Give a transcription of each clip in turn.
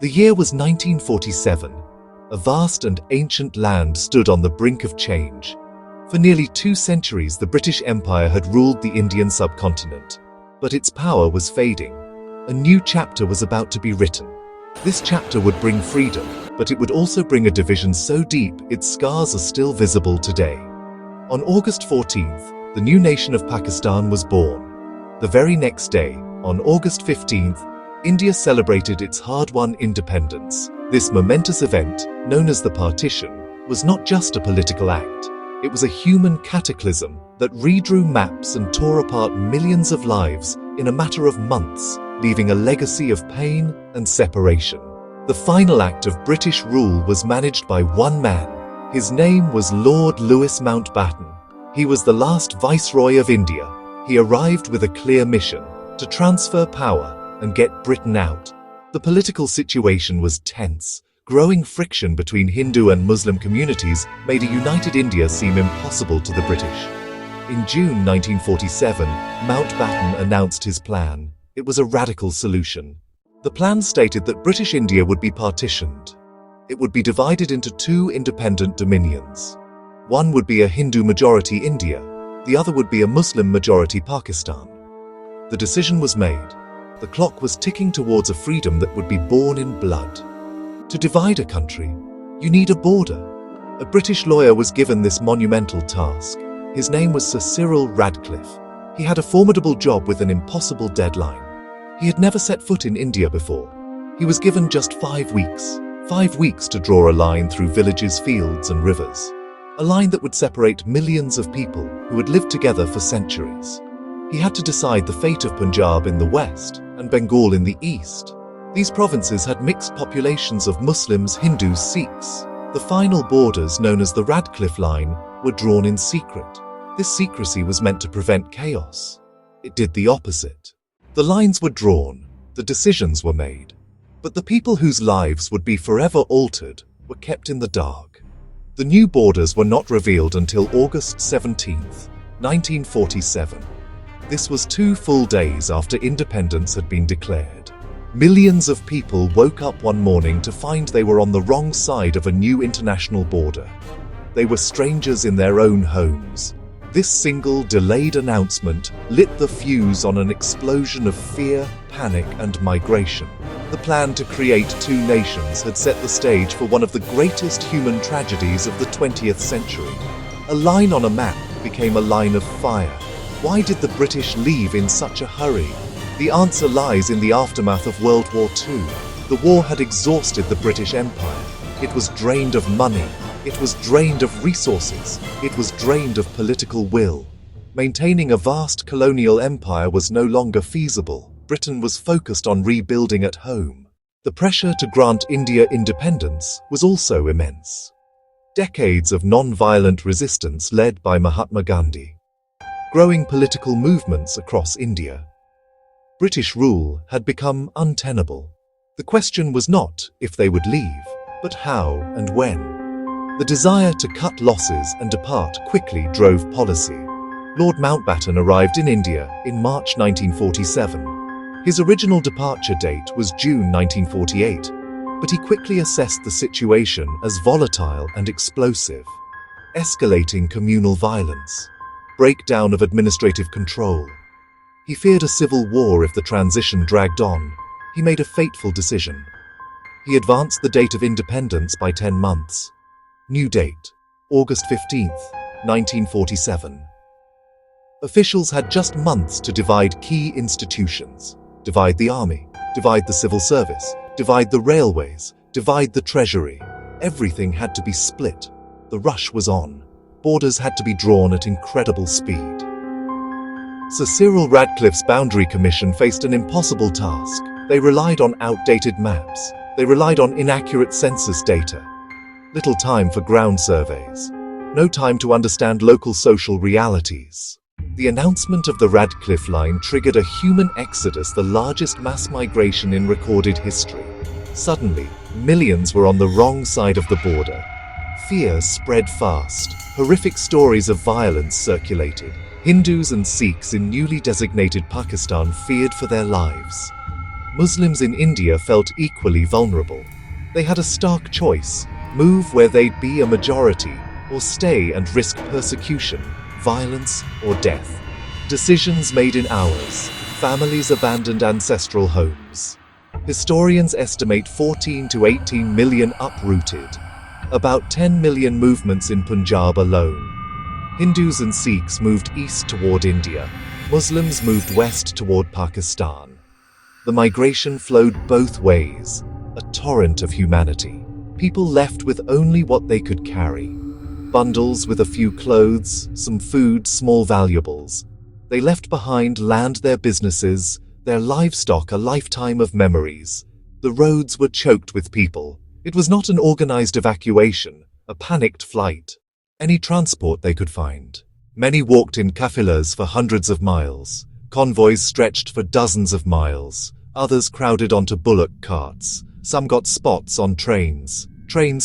The year was 1947. A vast and ancient land stood on the brink of change. For nearly 2 centuries, the British Empire had ruled the Indian subcontinent. But its power was fading. A new chapter was about to be written. This chapter would bring freedom, but it would also bring a division so deep its scars are still visible today. On August 14th, the new nation of Pakistan was born. The very next day, on August 15th, India celebrated its hard-won independence. This momentous event, known as the Partition, was not just a political act. It was a human cataclysm that redrew maps and tore apart millions of lives in a matter of months, leaving a legacy of pain and separation. The final act of British rule was managed by one man. His name was Lord Louis Mountbatten. He was the last Viceroy of India. He arrived with a clear mission: to transfer power and get Britain out. The political situation was tense. Growing friction between Hindu and Muslim communities made a united India seem impossible to the British. In June 1947, Mountbatten announced his plan. It was a radical solution. The plan stated that British India would be partitioned. It would be divided into 2 independent dominions. One would be a Hindu-majority India, the other would be a Muslim-majority Pakistan. The decision was made. The clock was ticking towards a freedom that would be born in blood. To divide a country, you need a border. A British lawyer was given this monumental task. His name was Sir Cyril Radcliffe. He had a formidable job with an impossible deadline. He had never set foot in India before. He was given just 5 weeks. 5 weeks to draw a line through villages, fields, and rivers. A line that would separate millions of people who had lived together for centuries. He had to decide the fate of Punjab in the west and Bengal in the east. These provinces had mixed populations of Muslims, Hindus, Sikhs. The final borders, known as the Radcliffe Line, were drawn in secret. This secrecy was meant to prevent chaos. It did the opposite. The lines were drawn, the decisions were made, but the people whose lives would be forever altered were kept in the dark. The new borders were not revealed until August 17, 1947. This was 2 full days after independence had been declared. Millions of people woke up one morning to find they were on the wrong side of a new international border. They were strangers in their own homes. This single, delayed announcement lit the fuse on an explosion of fear, panic, and migration. The plan to create 2 nations had set the stage for one of the greatest human tragedies of the 20th century. A line on a map became a line of fire. Why did the British leave in such a hurry? The answer lies in the aftermath of World War II. The war had exhausted the British Empire. It was drained of money. It was drained of resources. It was drained of political will. Maintaining a vast colonial empire was no longer feasible. Britain was focused on rebuilding at home. The pressure to grant India independence was also immense. Decades of non-violent resistance led by Mahatma Gandhi. Growing political movements across India. British rule had become untenable. The question was not if they would leave, but how and when. The desire to cut losses and depart quickly drove policy. Lord Mountbatten arrived in India in March 1947. His original departure date was June 1948, but he quickly assessed the situation as volatile and explosive. Escalating communal violence. Breakdown of administrative control. He feared a civil war if the transition dragged on. He made a fateful decision. He advanced the date of independence by 10 months. New date, August 15, 1947. Officials had just months to divide key institutions. Divide the army, divide the civil service, divide the railways, divide the treasury. Everything had to be split. The rush was on. Borders had to be drawn at incredible speed. Sir Cyril Radcliffe's Boundary Commission faced an impossible task. They relied on outdated maps. They relied on inaccurate census data. Little time for ground surveys. No time to understand local social realities. The announcement of the Radcliffe Line triggered a human exodus, the largest mass migration in recorded history. Suddenly, millions were on the wrong side of the border. Fear spread fast. Horrific stories of violence circulated. Hindus and Sikhs in newly designated Pakistan feared for their lives. Muslims in India felt equally vulnerable. They had a stark choice: move where they'd be a majority, or stay and risk persecution, violence, or death. Decisions made in hours. Families abandoned ancestral homes. Historians estimate 14 to 18 million uprooted. About 10 million movements in Punjab alone. Hindus and Sikhs moved east toward India. Muslims moved west toward Pakistan. The migration flowed both ways, a torrent of humanity. People left with only what they could carry. Bundles with a few clothes, some food, small valuables. They left behind land, their businesses, their livestock, a lifetime of memories. The roads were choked with people. It was not an organized evacuation, a panicked flight. Any transport they could find. Many walked in kafilas for hundreds of miles. Convoys stretched for dozens of miles. Others crowded onto bullock carts. Some got spots on trains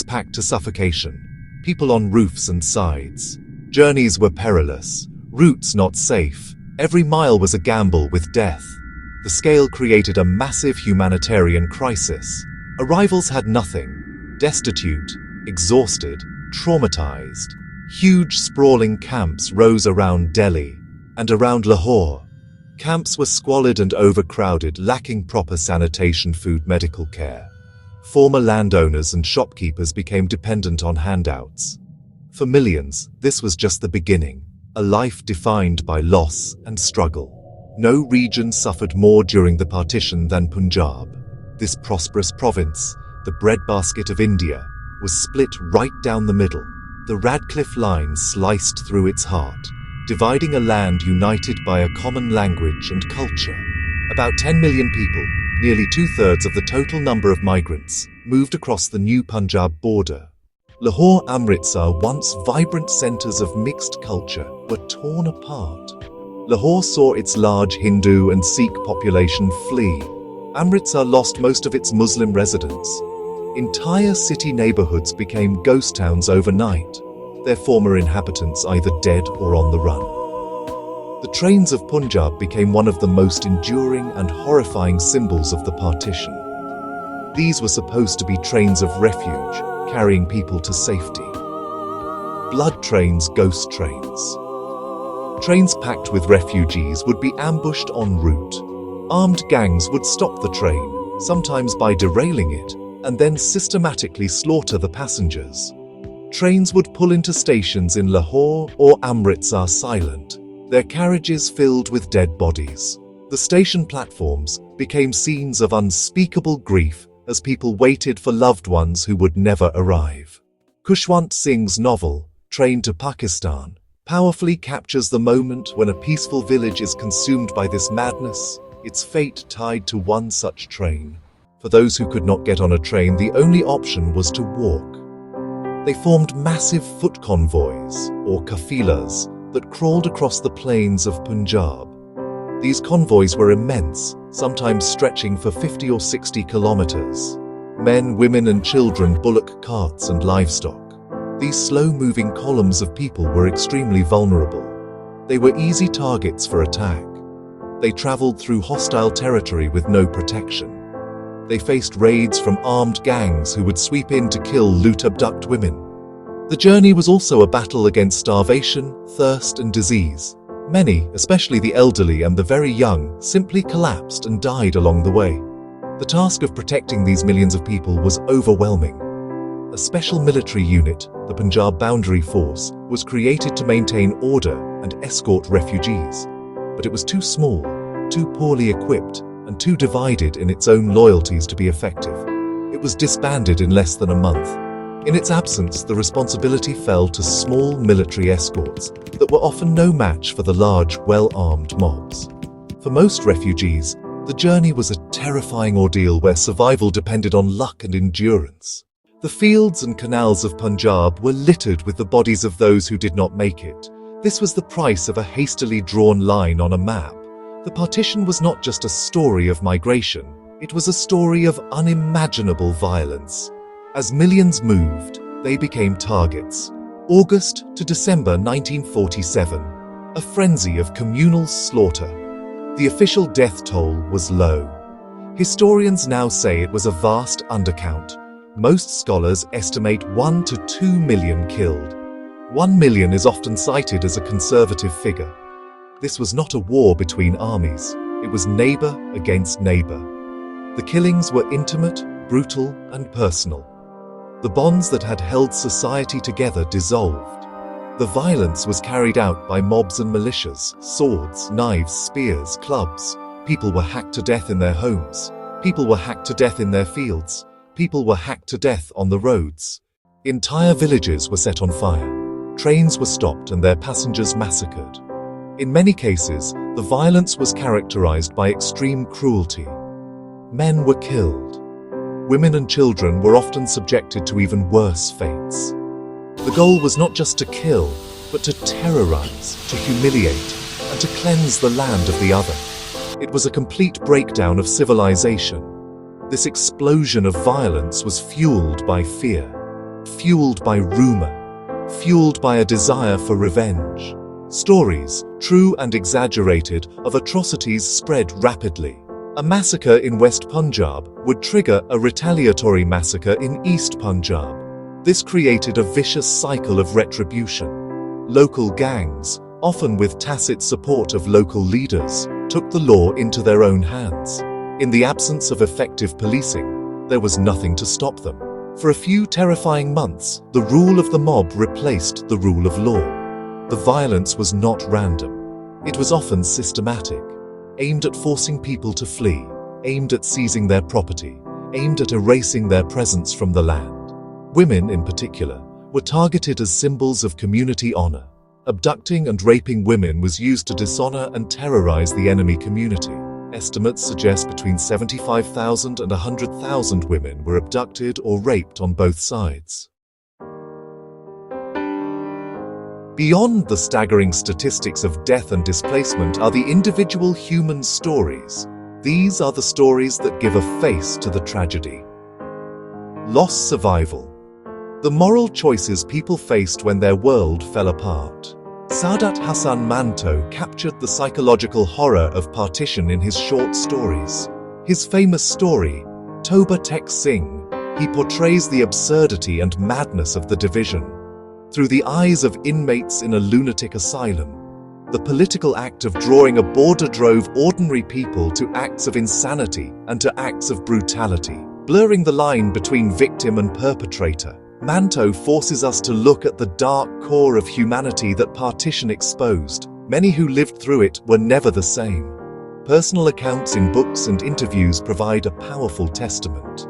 packed to suffocation. People on roofs and sides. Journeys were perilous. Routes not safe. Every mile was a gamble with death. The scale created a massive humanitarian crisis. Arrivals had nothing. Destitute, exhausted, traumatized. Huge sprawling camps rose around Delhi and around Lahore. Camps were squalid and overcrowded, lacking proper sanitation, food, medical care. Former landowners and shopkeepers became dependent on handouts. For millions, this was just the beginning, a life defined by loss and struggle. No region suffered more during the partition than Punjab. This prosperous province, the breadbasket of India, was split right down the middle. The Radcliffe line sliced through its heart, dividing a land united by a common language and culture. About 10 million people, nearly two-thirds of the total number of migrants, moved across the new Punjab border. Lahore, Amritsar, once vibrant centers of mixed culture, were torn apart. Lahore saw its large Hindu and Sikh population flee. Amritsar lost most of its Muslim residents. Entire city neighborhoods became ghost towns overnight, their former inhabitants either dead or on the run. The trains of Punjab became one of the most enduring and horrifying symbols of the partition. These were supposed to be trains of refuge, carrying people to safety. Blood trains, ghost trains. Trains packed with refugees would be ambushed en route. Armed gangs would stop the train, sometimes by derailing it, and then systematically slaughter the passengers. Trains would pull into stations in Lahore or Amritsar silent, their carriages filled with dead bodies. The station platforms became scenes of unspeakable grief as people waited for loved ones who would never arrive. Khushwant Singh's novel, Train to Pakistan, powerfully captures the moment when a peaceful village is consumed by this madness, its fate tied to one such train. For those who could not get on a train, the only option was to walk. They formed massive foot convoys, or kafilas, that crawled across the plains of Punjab. These convoys were immense, sometimes stretching for 50 or 60 kilometers. Men, women and children, bullock carts and livestock. These slow-moving columns of people were extremely vulnerable. They were easy targets for attack. They traveled through hostile territory with no protection. They faced raids from armed gangs who would sweep in to kill, loot, abduct women. The journey was also a battle against starvation, thirst and disease. Many, especially the elderly and the very young, simply collapsed and died along the way. The task of protecting these millions of people was overwhelming. A special military unit, the Punjab Boundary Force, was created to maintain order and escort refugees. But it was too small, too poorly equipped, and too divided in its own loyalties to be effective. It was disbanded in less than a month. In its absence, the responsibility fell to small military escorts that were often no match for the large, well-armed mobs. For most refugees, the journey was a terrifying ordeal where survival depended on luck and endurance. The fields and canals of Punjab were littered with the bodies of those who did not make it. This was the price of a hastily drawn line on a map. The partition was not just a story of migration, it was a story of unimaginable violence. As millions moved, they became targets. August to December 1947, a frenzy of communal slaughter. The official death toll was low. Historians now say it was a vast undercount. Most scholars estimate 1 to 2 million killed. 1 million is often cited as a conservative figure. This was not a war between armies. It was neighbor against neighbor. The killings were intimate, brutal, and personal. The bonds that had held society together dissolved. The violence was carried out by mobs and militias, swords, knives, spears, clubs. People were hacked to death in their homes. People were hacked to death in their fields. People were hacked to death on the roads. Entire villages were set on fire. Trains were stopped and their passengers massacred. In many cases, the violence was characterized by extreme cruelty. Men were killed. Women and children were often subjected to even worse fates. The goal was not just to kill, but to terrorize, to humiliate, and to cleanse the land of the other. It was a complete breakdown of civilization. This explosion of violence was fueled by fear, fueled by rumor, fueled by a desire for revenge. Stories, true and exaggerated, of atrocities spread rapidly. A massacre in West Punjab would trigger a retaliatory massacre in East Punjab. This created a vicious cycle of retribution. Local gangs, often with tacit support of local leaders, took the law into their own hands. In the absence of effective policing, there was nothing to stop them. For a few terrifying months, the rule of the mob replaced the rule of law. The violence was not random. It was often systematic, aimed at forcing people to flee, aimed at seizing their property, aimed at erasing their presence from the land. Women, in particular, were targeted as symbols of community honor. Abducting and raping women was used to dishonor and terrorize the enemy community. Estimates suggest between 75,000 and 100,000 women were abducted or raped on both sides. Beyond the staggering statistics of death and displacement are the individual human stories. These are the stories that give a face to the tragedy. Lost survival. The moral choices people faced when their world fell apart. Saadat Hasan Manto captured the psychological horror of partition in his short stories. His famous story, Toba Tek Singh, he portrays the absurdity and madness of the division. Through the eyes of inmates in a lunatic asylum, the political act of drawing a border drove ordinary people to acts of insanity and to acts of brutality, blurring the line between victim and perpetrator. Manto forces us to look at the dark core of humanity that partition exposed. Many who lived through it were never the same. Personal accounts in books and interviews provide a powerful testament.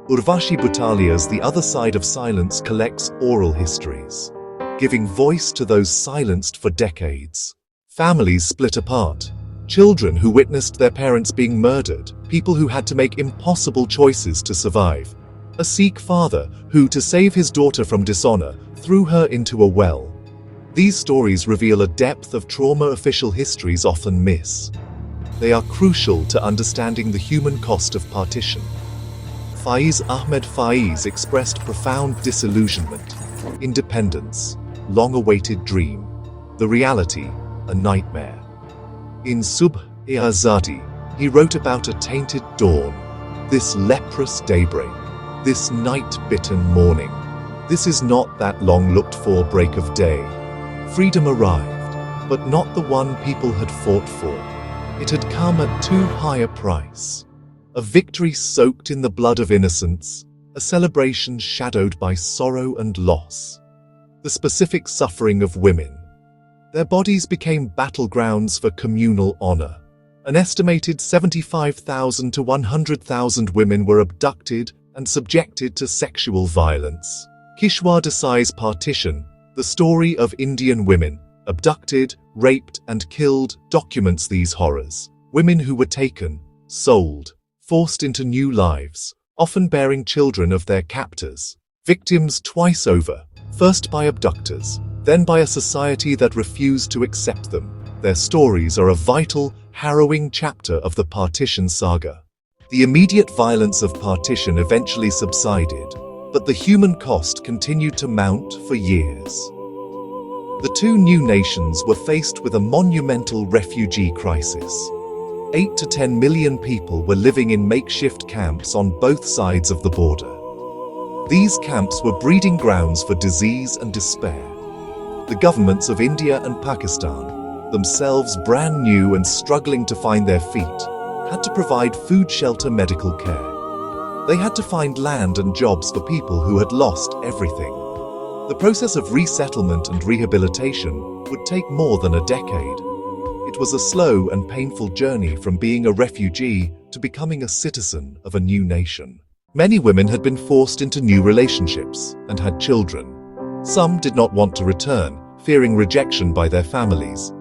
Urvashi Bhutalia's The Other Side of Silence collects oral histories, giving voice to those silenced for decades. Families split apart, children who witnessed their parents being murdered, people who had to make impossible choices to survive. A Sikh father who, to save his daughter from dishonor, threw her into a well. These stories reveal a depth of trauma official histories often miss. They are crucial to understanding the human cost of partition. Faiz Ahmed Faiz expressed profound disillusionment, independence, long-awaited dream, the reality, a nightmare. In Subh-e-Azadi, he wrote about a tainted dawn, this leprous daybreak, this night-bitten morning. This is not that long-looked-for break of day. Freedom arrived, but not the one people had fought for. It had come at too high a price. A victory soaked in the blood of innocence, a celebration shadowed by sorrow and loss. The specific suffering of women. Their bodies became battlegrounds for communal honor. An estimated 75,000 to 100,000 women were abducted and subjected to sexual violence. Kishwar Desai's Partition, the story of Indian women, abducted, raped, and killed, documents these horrors. Women who were taken, sold, forced into new lives, often bearing children of their captors. Victims twice over, first by abductors, then by a society that refused to accept them. Their stories are a vital, harrowing chapter of the partition saga. The immediate violence of partition eventually subsided, but the human cost continued to mount for years. The two new nations were faced with a monumental refugee crisis. 8 to 10 million people were living in makeshift camps on both sides of the border. These camps were breeding grounds for disease and despair. The governments of India and Pakistan, themselves brand new and struggling to find their feet, had to provide food, shelter, medical care. They had to find land and jobs for people who had lost everything. The process of resettlement and rehabilitation would take more than a decade. It was a slow and painful journey from being a refugee to becoming a citizen of a new nation. Many women had been forced into new relationships and had children. Some did not want to return, fearing rejection by their families.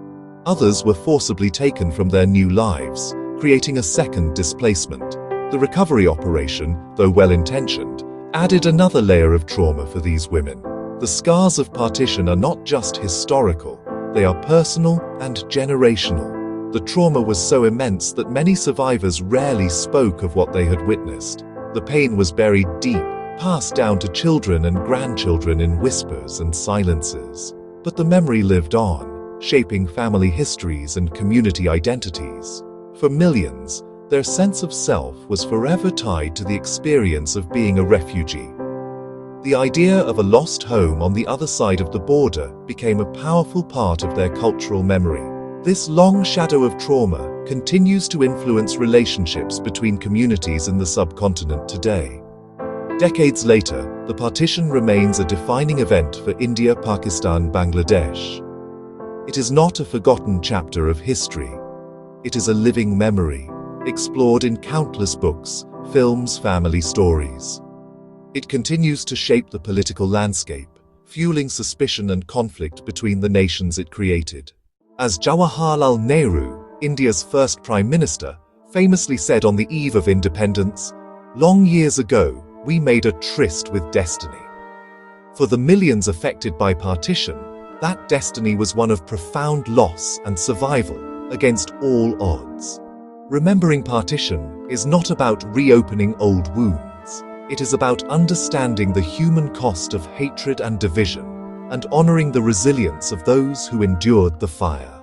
Others were forcibly taken from their new lives, creating a second displacement. The recovery operation, though well-intentioned, added another layer of trauma for these women. The scars of partition are not just historical, they are personal and generational. The trauma was so immense that many survivors rarely spoke of what they had witnessed. The pain was buried deep, passed down to children and grandchildren in whispers and silences. But the memory lived on, shaping family histories and community identities. For millions, their sense of self was forever tied to the experience of being a refugee. The idea of a lost home on the other side of the border became a powerful part of their cultural memory. This long shadow of trauma continues to influence relationships between communities in the subcontinent today. Decades later, the partition remains a defining event for India, Pakistan, Bangladesh. It is not a forgotten chapter of history. It is a living memory, explored in countless books, films, family stories. It continues to shape the political landscape, fueling suspicion and conflict between the nations it created. As Jawaharlal Nehru, India's first Prime Minister, famously said on the eve of independence, "Long years ago, we made a tryst with destiny." For the millions affected by partition, that destiny was one of profound loss and survival against all odds. Remembering partition is not about reopening old wounds. It is about understanding the human cost of hatred and division, and honoring the resilience of those who endured the fire.